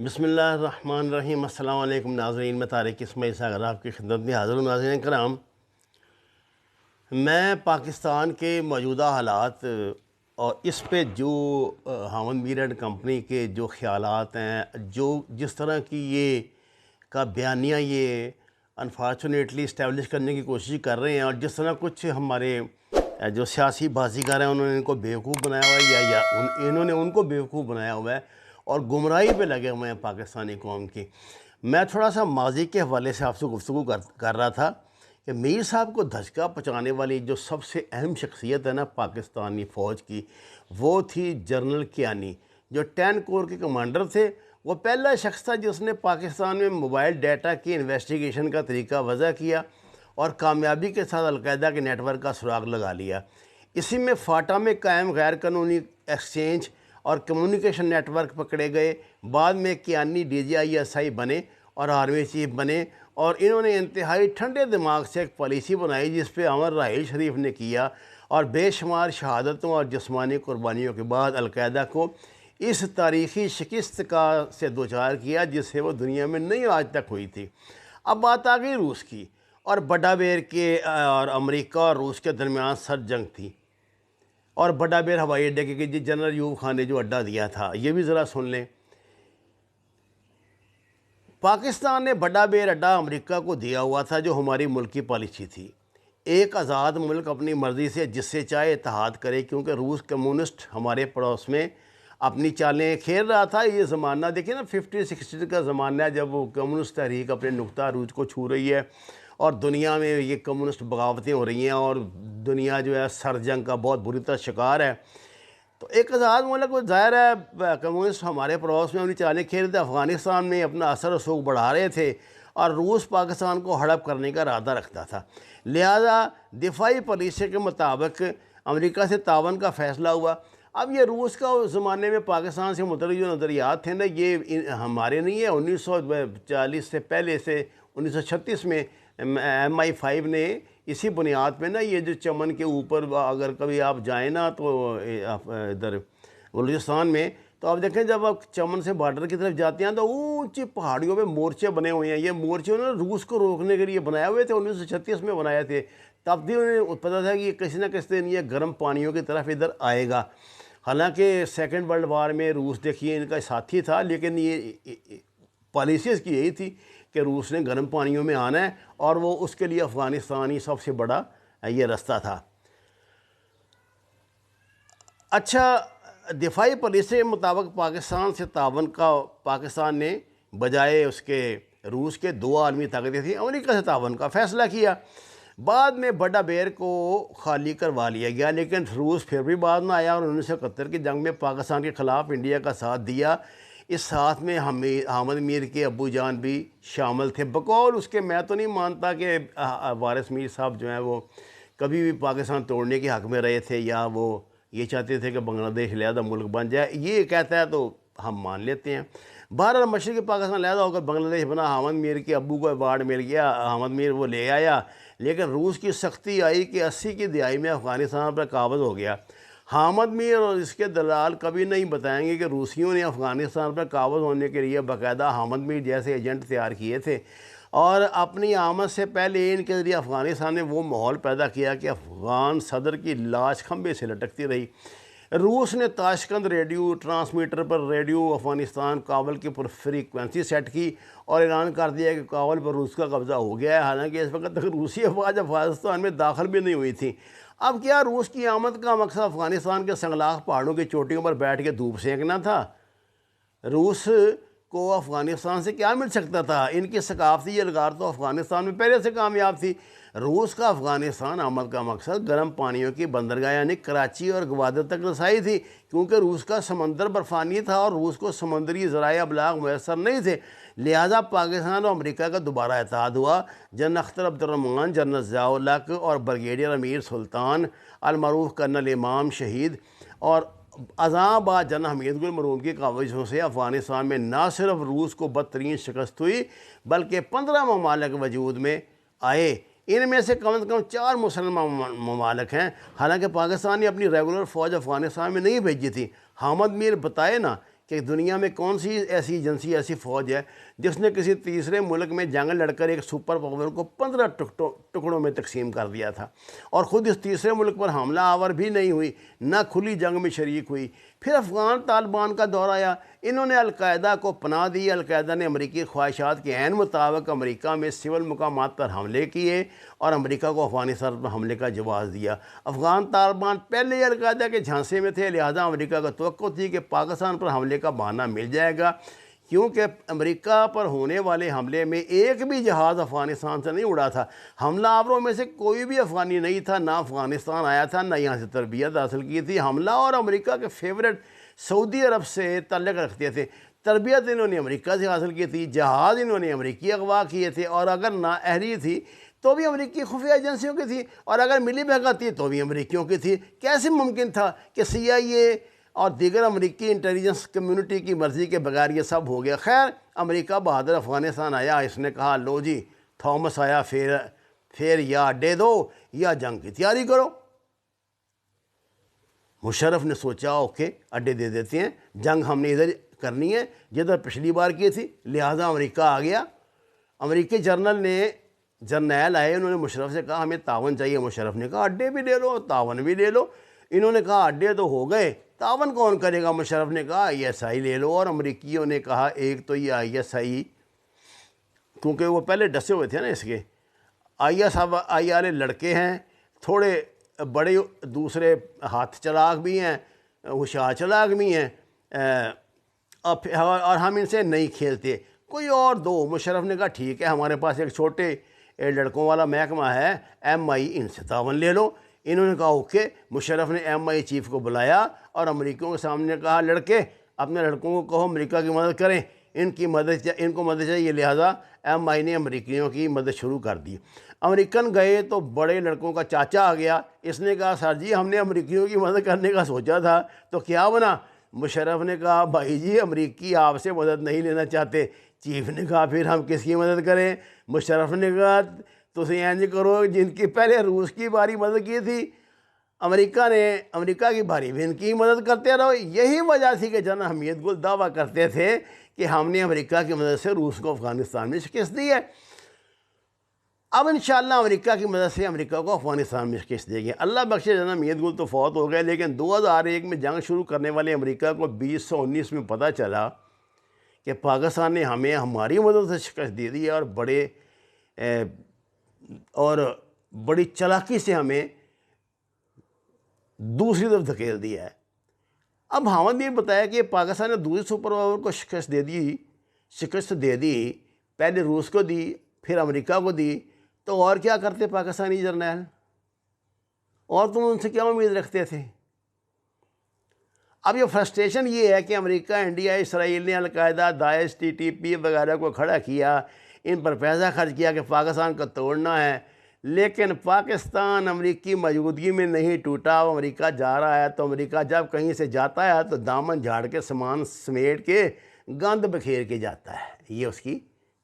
بسم اللہ الرحمن الرحیم۔ السلام علیکم ناظرین، میں طارق اسماعیل ساگر آپ کی خدمت میں حاضر ہوں۔ ناظرین کرام، میں پاکستان کے موجودہ حالات اور اس پہ جو ہامند میر اینڈ کمپنی کے جو خیالات ہیں، جس طرح کی یہ کا بیانیہ یہ انفارچونیٹلی اسٹیبلش کرنے کی کوشش کر رہے ہیں، اور جس طرح کچھ ہمارے جو سیاسی بازیگر ہیں انہوں نے ان کو بیوقوف بنایا ہوا ہے، یا انہوں نے ان کو بیوقوف بنایا ہوا ہے اور گمراہی پہ لگے ہوئے ہیں پاکستانی قوم کی۔ میں تھوڑا سا ماضی کے حوالے سے آپ سے گفتگو کر رہا تھا کہ میر صاحب کو دھچکا پہنچانے والی جو سب سے اہم شخصیت ہے نا پاکستانی فوج کی، وہ تھی جنرل کیانی، جو 10 کور کے کمانڈر تھے۔ وہ پہلا شخص تھا جس نے پاکستان میں موبائل ڈیٹا کی انویسٹیگیشن کا طریقہ وضع کیا اور کامیابی کے ساتھ القاعدہ کے نیٹ ورک کا سراغ لگا لیا۔ اسی میں فاٹا میں قائم غیر قانونی ایکسچینج اور کمیونیکیشن نیٹ ورک پکڑے گئے۔ بعد میں کیانی DGISI بنے اور آرمی چیف بنے، اور انہوں نے انتہائی ٹھنڈے دماغ سے ایک پالیسی بنائی جس پہ عمر راحیل شریف نے کیا، اور بے شمار شہادتوں اور جسمانی قربانیوں کے بعد القاعدہ کو اس تاریخی شکست سے دوچار کیا جس سے وہ دنیا میں نہیں آج تک ہوئی تھی۔ اب بات آ گئی روس کی، اور بڑا بیر کے اور امریکہ اور روس کے درمیان سرد جنگ تھی، اور بڑا بیر ہوائی اڈے کے جنرل ایوب خان نے جو اڈا دیا تھا، یہ بھی ذرا سن لیں۔ پاکستان نے بڑا بیر اڈا امریکہ کو دیا ہوا تھا، جو ہماری ملک کی پالیسی تھی۔ ایک آزاد ملک اپنی مرضی سے جس سے چاہے اتحاد کرے، کیونکہ روس کمیونسٹ ہمارے پڑوس میں اپنی چالیں کھیل رہا تھا۔ یہ زمانہ دیکھیں نا، 50-60 کا زمانہ ہے جب وہ کمیونسٹ تحریک اپنے نقطہ عروج کو چھو رہی ہے، اور دنیا میں یہ کمیونسٹ بغاوتیں ہو رہی ہیں، اور دنیا جو ہے سر جنگ کا بہت بری طرح شکار ہے۔ تو ایک آزاد ملک، ظاہر ہے کمیونسٹ ہمارے پڑوس میں اپنی چالیں کھیل رہے تھے، افغانستان میں اپنا اثر و رسوخ بڑھا رہے تھے، اور روس پاکستان کو ہڑپ کرنے کا ارادہ رکھتا تھا۔ لہذا دفاعی پالیسی کے مطابق امریکہ سے تعاون کا فیصلہ ہوا۔ اب یہ روس کا اس زمانے میں پاکستان سے متعلق جو نظریات تھے نا، یہ ہمارے نہیں ہے۔ 1940 سے پہلے سے 1936 میں MI5 نے اسی بنیاد پہ نا، یہ جو چمن کے اوپر اگر کبھی آپ جائیں نا تو ادھر بلوچستان میں، تو آپ دیکھیں جب آپ چمن سے بارڈر کی طرف جاتے ہیں تو اونچی پہاڑیوں پہ مورچے بنے ہوئے ہیں۔ یہ مورچے انہوں نے روس کو روکنے کے لیے بنائے ہوئے تھے، 1936 میں بنائے تھے۔ تب بھی انہیں پتہ تھا کہ یہ کسی نہ کسی دن یہ گرم پانیوں کی طرف ادھر آئے گا۔ حالانکہ سیکنڈ ورلڈ وار میں روس دیکھیے ان کا ساتھی تھا، لیکن یہ پالیسی اس کی یہی تھی کہ روس نے گرم پانیوں میں آنا ہے، اور وہ اس کے لیے افغانستان ہی سب سے بڑا یہ رستہ تھا۔ اچھا، دفاعی پالیسی کے مطابق پاکستان سے تعاون کا پاکستان نے بجائے اس کے روس کے 2 عالمی طاقتیں تھیں، امریکہ سے تعاون کا فیصلہ کیا۔ بعد میں بڑا بیر کو خالی کروا لیا گیا، لیکن روس پھر بھی بعد میں آیا اور 1971 کی جنگ میں پاکستان کے خلاف انڈیا کا ساتھ دیا۔ اس ساتھ میں حامد میر کے ابو جان بھی شامل تھے۔ بقول اس کے میں تو نہیں مانتا کہ وارث میر صاحب جو ہیں وہ کبھی بھی پاکستان توڑنے کے حق میں رہے تھے، یا وہ یہ چاہتے تھے کہ بنگلہ دیش علیحدہ ملک بن جائے۔ یہ کہتا ہے تو ہم مان لیتے ہیں۔ بہرحال مشرقی پاکستان علیحدہ ہو کر بنگلہ دیش بنا، حامد میر کے ابو کو ایوارڈ مل گیا، حامد میر وہ لے آیا، لیکن روس کی سختی آئی کہ 80 کی دہائی میں افغانستان پر قابض ہو گیا۔ حامد میر اور اس کے دلال کبھی نہیں بتائیں گے کہ روسیوں نے افغانستان پر قابض ہونے کے لیے باقاعدہ حامد میر جیسے ایجنٹ تیار کیے تھے، اور اپنی آمد سے پہلے ان کے ذریعے افغانستان نے وہ ماحول پیدا کیا کہ افغان صدر کی لاش کھمبے سے لٹکتی رہی۔ روس نے تاشقند ریڈیو ٹرانسمیٹر پر ریڈیو افغانستان کابل کی پر فریکوینسی سیٹ کی اور اعلان کر دیا کہ کابل پر روس کا قبضہ ہو گیا ہے، حالانکہ اس وقت تک روسی افواج افغانستان میں داخل بھی نہیں ہوئی تھیں۔ اب کیا روس کی آمد کا مقصد افغانستان کے سنگلاخ پہاڑوں کی چوٹیوں پر بیٹھ کے دھوپ سینکنا تھا؟ روس کو افغانستان سے کیا مل سکتا تھا؟ ان کی ثقافتی یلغار تو افغانستان میں پہلے سے کامیاب تھی۔ روس کا افغانستان آمد کا مقصد گرم پانیوں کی بندرگاہ یعنی کراچی اور گوادر تک رسائی تھی، کیونکہ روس کا سمندر برفانی تھا اور روس کو سمندری ذرائع ابلاغ میسر نہیں تھے۔ لہٰذا پاکستان اور امریکہ کا دوبارہ اتحاد ہوا۔ جنرل اختر عبد الرحمن، جنرل ضیاء الحق اور بریگیڈیئر امیر سلطان المعروف کرنل امام شہید اور ازاں بعد جنرل حمید گل مرحوم کی کاوشوں سے افغانستان میں نہ صرف روس کو بدترین شکست ہوئی، بلکہ 15 ممالک وجود میں آئے۔ ان میں سے کم از کم 4 مسلمان ممالک ہیں۔ حالانکہ پاکستان نے اپنی ریگولر فوج افغانستان میں نہیں بھیجی تھی۔ حامد میر بتائے نا کہ دنیا میں کون سی ایسی ایجنسی ایسی فوج ہے جس نے کسی تیسرے ملک میں جنگ لڑ کر ایک سپر پاور کو 15 ٹکڑوں میں تقسیم کر دیا تھا، اور خود اس تیسرے ملک پر حملہ آور بھی نہیں ہوئی، نہ کھلی جنگ میں شریک ہوئی۔ پھر افغان طالبان کا دور آیا، انہوں نے القاعدہ کو پناہ دی، القاعدہ نے امریکی خواہشات کے عین مطابق امریکہ میں سول مقامات پر حملے کیے اور امریکہ کو افغانستان پر حملے کا جواز دیا۔ افغان طالبان پہلے ہی القاعدہ کے جھانسے میں تھے، لہذا امریکہ کو توقع تھی کہ پاکستان پر حملے کا بہانہ مل جائے گا، کیونکہ امریکہ پر ہونے والے حملے میں ایک بھی جہاز افغانستان سے نہیں اڑا تھا۔ حملہ آوروں میں سے کوئی بھی افغانی نہیں تھا، نہ افغانستان آیا تھا، نہ یہاں سے تربیت حاصل کی تھی۔ حملہ اور امریکہ کے فیورٹ سعودی عرب سے تعلق رکھتے تھے، تربیت انہوں نے امریکہ سے حاصل کی تھی، جہاز انہوں نے امریکی اغوا کیے تھے، اور اگر نااہلی تھی تو بھی امریکی خفیہ ایجنسیوں کی تھی، اور اگر ملی بھگت تھی تو بھی امریکیوں کی تھی۔ کیسے ممکن تھا کہ CIA اور دیگر امریکی انٹیلیجنس کمیونٹی کی مرضی کے بغیر یہ سب ہو گیا؟ خیر، امریکہ بہادر افغانستان آیا، اس نے کہا لو جی تھامس آیا، پھر یا اڈے دو یا جنگ کی تیاری کرو۔ مشرف نے سوچا اوکے اڈے دے دیتے ہیں، جنگ ہم نے ادھر کرنی ہے جدھر پچھلی بار کی تھی، لہٰذا امریکہ آ گیا۔ امریکی جرنیل آئے، انہوں نے مشرف سے کہا ہمیں تعاون چاہیے۔ مشرف نے کہا اڈے بھی لے لو تعاون بھی لے لو۔ انہوں نے کہا اڈے تو ہو گئے، تعاون کون کرے گا؟ مشرف نے کہا ISI لے لو، اور امریکیوں نے کہا ایک تو یہ ISI، کیونکہ وہ پہلے ڈسے ہوئے تھے نا اس کے، ISI والے لڑکے ہیں تھوڑے بڑے، دوسرے ہاتھ چلاک بھی ہیں، ہوشیار چلاک بھی ہیں، اور ہم ان سے نہیں کھیلتے، کوئی اور دو۔ مشرف نے کہا ٹھیک ہے، ہمارے پاس ایک چھوٹے لڑکوں والا محکمہ ہے MI، ان سے تعاون لے لو۔ انہوں نے کہا اوکے۔ مشرف نے MI چیف کو بلایا اور امریکیوں کے سامنے کہا لڑکے اپنے لڑکوں کو کہو امریکہ کی مدد کریں، ان کو مدد چاہیے، لہٰذا MI نے امریکیوں کی مدد شروع کر دی۔ امریکن گئے تو بڑے لڑکوں کا چاچا آ گیا، اس نے کہا سر جی ہم نے امریکیوں کی مدد کرنے کا سوچا تھا تو کیا بنا؟ مشرف نے کہا بھائی جی امریکی آپ سے مدد نہیں لینا چاہتے۔ چیف نے کہا پھر ہم کس کی مدد کریں؟ مشرف نے کہا تسی انج کرو جن کی پہلے روس کی باری مدد کی تھی، امریکہ کی باری بھی ان کی مدد کرتے رہو۔ یہی وجہ تھی کہ جنرل حمید گل دعویٰ کرتے تھے کہ ہم نے امریکہ کی مدد سے روس کو افغانستان میں شکست دی ہے۔ اب انشاءاللہ امریکہ کی مدد سے امریکہ کو افغانستان میں شکست دے گی۔ اللہ بخشے جنرل حمید گل تو فوت ہو گئے، لیکن 2001 میں جنگ شروع کرنے والے امریکہ کو 2019 میں پتہ چلا کہ پاکستان نے ہمیں ہماری مدد سے شکست دے دی ہے، اور بڑی چالاکی سے ہمیں دوسری طرف دھکیل دیا ہے۔ اب حامد نے بتایا کہ پاکستان نے دوسری سپر پاور کو شکست دے دی، پہلے روس کو دی پھر امریکہ کو دی، تو اور کیا کرتے پاکستانی جرنیل؟ اور تم ان سے کیا امید رکھتے تھے؟ اب یہ فرسٹریشن یہ ہے کہ امریکہ، انڈیا، اسرائیل نے القاعدہ، داعش، TTP وغیرہ کو کھڑا کیا، ان پر پیسہ خرچ کیا کہ پاکستان کو توڑنا ہے، لیکن پاکستان امریکی موجودگی میں نہیں ٹوٹا۔ اب امریکہ جا رہا ہے تو امریکہ جب کہیں سے جاتا ہے تو دامن جھاڑ کے سامان سمیٹ کے گند بکھیر کے جاتا ہے، یہ اس کی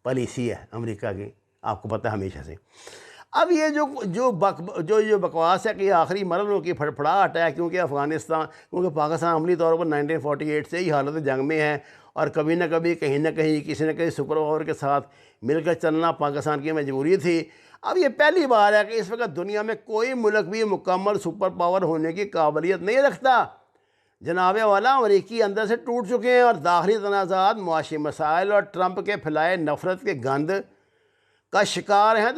پالیسی ہے امریکہ کی، آپ کو پتہ ہے ہمیشہ سے۔ اب یہ جو بکواس ہے کہ یہ آخری مرحلوں کی پھڑپھڑاہٹ ہے، کیونکہ پاکستان عملی طور پر 1948 سے ہی حالت جنگ میں ہے، اور کبھی نہ کبھی کہیں نہ کہیں کسی نہ کسی سپر پاور کے ساتھ مل کر چلنا پاکستان کی مجبوری تھی۔ اب یہ پہلی بار ہے کہ اس وقت دنیا میں کوئی ملک بھی مکمل سپر پاور ہونے کی قابلیت نہیں رکھتا۔ جناب والا امریکی اندر سے ٹوٹ چکے ہیں، اور داخلی تنازعات، معاشی مسائل اور ٹرمپ کے پھیلائے نفرت کے گند کا شکار ہیں،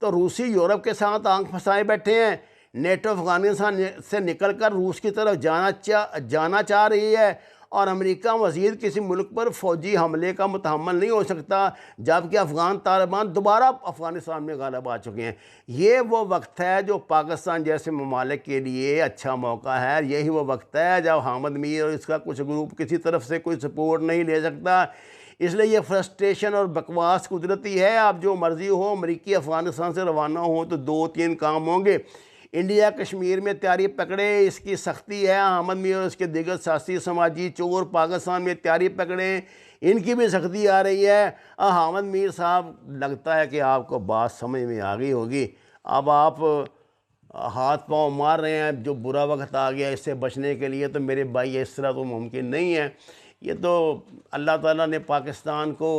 تو روسی یورپ کے ساتھ آنکھ پھنسائے بیٹھے ہیں۔ نیٹو افغانستان سے نکل کر روس کی طرف جانا چاہ رہی ہے، اور امریکہ مزید کسی ملک پر فوجی حملے کا متحمل نہیں ہو سکتا، جبکہ افغان طالبان دوبارہ افغانستان میں غالب آ چکے ہیں۔ یہ وہ وقت ہے جو پاکستان جیسے ممالک کے لیے اچھا موقع ہے، یہی وہ وقت ہے جب حامد میر اور اس کا کچھ گروپ کسی طرف سے کوئی سپورٹ نہیں لے سکتا۔ اس لیے یہ فرسٹریشن اور بکواس قدرتی ہے، آپ جو مرضی ہو، امریکی افغانستان سے روانہ ہو تو 2-3 کام ہوں گے۔ انڈیا کشمیر میں تیاری پکڑے، اس کی سختی ہے۔ حامد میر اور اس کے دیگر سیاسی سماجی چور پاکستان میں تیاری پکڑیں، ان کی بھی سختی آ رہی ہے۔ حامد میر صاحب، لگتا ہے کہ آپ کو بات سمجھ میں آ گئی ہوگی۔ اب آپ ہاتھ پاؤں مار رہے ہیں، جو برا وقت آ گیا اس سے بچنے کے لیے، تو میرے بھائی اس طرح تو ممکن نہیں ہے۔ یہ تو اللہ تعالیٰ نے پاکستان کو،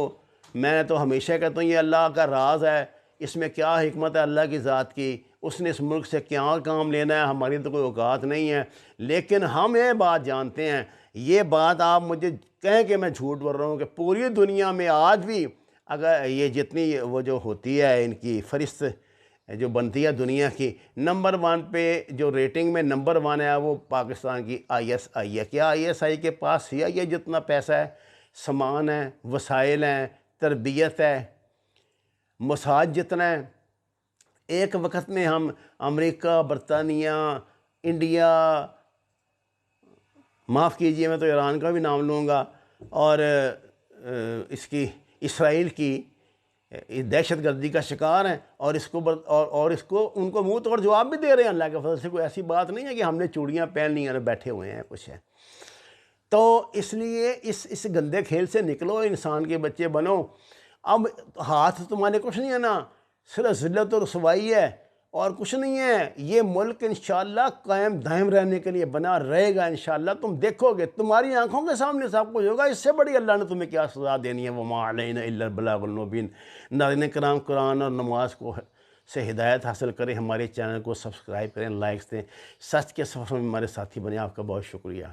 میں تو ہمیشہ کہتا ہوں یہ اللہ کا راز ہے، اس میں کیا حکمت ہے اللہ کی ذات کی، اس نے اس ملک سے کیا کام لینا ہے، ہماری تو کوئی اوقات نہیں ہے۔ لیکن ہم یہ بات جانتے ہیں، یہ بات آپ مجھے کہیں کہ میں جھوٹ بول رہا ہوں، کہ پوری دنیا میں آج بھی اگر یہ جتنی وہ جو ہوتی ہے ان کی فہرست جو بنتی ہے دنیا کی، نمبر 1 پہ جو ریٹنگ میں نمبر 1 ہے وہ پاکستان کی آئی ایس آئی ہے۔ کیا آئی ایس آئی کے پاس سی آئی اے جتنا پیسہ ہے، سامان ہے، وسائل ہیں، تربیت ہے، مساج جتنا ہے؟ ایک وقت میں ہم امریکہ، برطانیہ، انڈیا، معاف کیجئے میں تو ایران کا بھی نام لوں گا، اور اس کی اسرائیل کی دہشت گردی کا شکار ہیں، اور اس کو اس کو ان کو منہ توڑ جواب بھی دے رہے ہیں اللہ کے فضل سے۔ کوئی ایسی بات نہیں ہے کہ ہم نے چوڑیاں پہن لی ہیں بیٹھے ہوئے ہیں کچھ ہے۔ تو اس لیے اس گندے کھیل سے نکلو، انسان کے بچے بنو۔ اب ہاتھ تمہارے کچھ نہیں ہے نا، صرف ذلت و رسوائی ہے اور کچھ نہیں ہے۔ یہ ملک انشاءاللہ قائم دائم رہنے کے لیے بنا رہے گا انشاءاللہ، تم دیکھو گے، تمہاری آنکھوں کے سامنے سب کچھ ہوگا۔ اس سے بڑی اللہ نے تمہیں کیا سزا دینی ہے؟ وَمَا عَلَيْنَا إِلَّا الْبَلَاغُ الْمُبِينُ۔ ناظرین کرام، قرآن اور نماز سے ہدایت حاصل کریں، ہمارے چینل کو سبسکرائب کریں، لائکس دیں، سچ کے سفر میں ہمارے ساتھی بنیں۔ آپ کا بہت شکریہ۔